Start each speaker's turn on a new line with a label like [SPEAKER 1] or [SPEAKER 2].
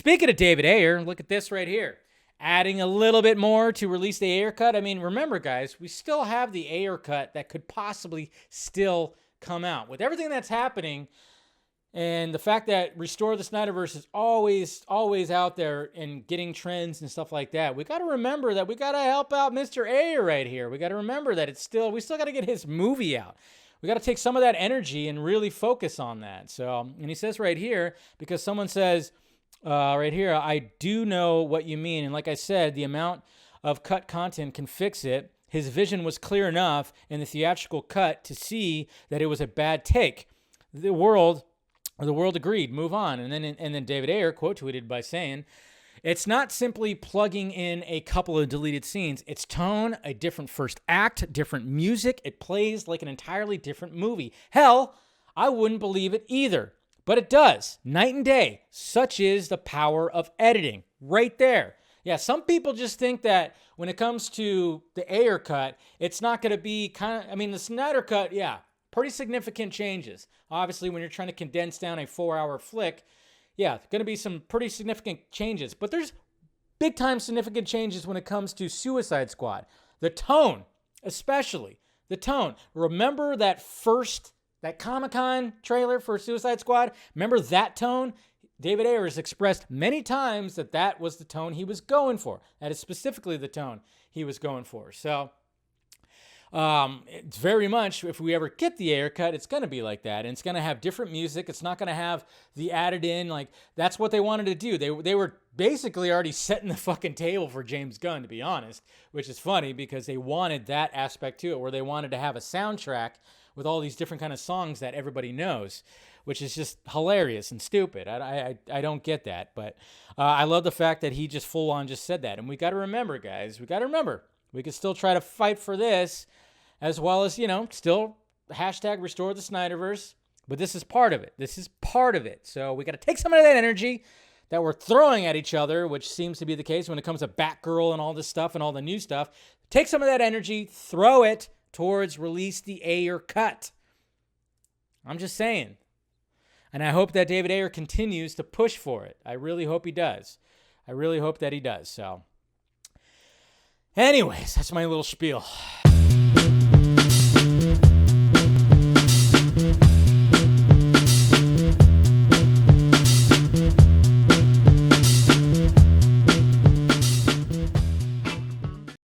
[SPEAKER 1] speaking of David Ayer, look at this right here. Adding a little bit more to release the Ayer cut. I mean, remember, guys, we still have the Ayer cut that could possibly still come out. With everything that's happening and the fact that Restore the Snyderverse is always out there and getting trends and stuff like that, we got to remember that we got to help out Mr. Ayer right here. We got to remember that we still got to get his movie out. We got to take some of that energy and really focus on that. So, and he says right here, because someone says, right here, I do know what you mean. And like I said, the amount of cut content can fix it. His vision was clear enough in the theatrical cut to see that it was a bad take. The world agreed. Move on. And then David Ayer quote tweeted by saying, "It's not simply plugging in a couple of deleted scenes. It's tone, a different first act, different music. It plays like an entirely different movie. Hell, I wouldn't believe it either. But it does. Night and day. Such is the power of editing." Right there. Yeah, some people just think that when it comes to the Ayer cut, it's not going to be the Snyder cut, yeah, pretty significant changes. Obviously, when you're trying to condense down a 4-hour flick, yeah, going to be some pretty significant changes. But there's big-time significant changes when it comes to Suicide Squad. The tone, especially. The tone. Remember that Comic-Con trailer for Suicide Squad? Remember that tone? David Ayer has expressed many times that was the tone he was going for. That is specifically the tone he was going for. So, it's very much, if we ever get the Ayer cut, it's going to be like that. And it's going to have different music. It's not going to have the added in, like, that's what they wanted to do. They were basically already setting the fucking table for James Gunn, to be honest, which is funny because they wanted that aspect to it, where they wanted to have a soundtrack with all these different kind of songs that everybody knows, which is just hilarious and stupid. I don't get that, but I love the fact that he just full on just said that. And we got to remember, guys, we can still try to fight for this, as well as, still hashtag Restore the Snyderverse, but this is part of it. So we got to take some of that energy that we're throwing at each other, which seems to be the case when it comes to Batgirl and all this stuff and all the new stuff. Take some of that energy, throw it towards release the Ayer cut. I'm just saying. And I hope that David Ayer continues to push for it. I really hope he does. I really hope that he does. So, anyways, that's my little spiel.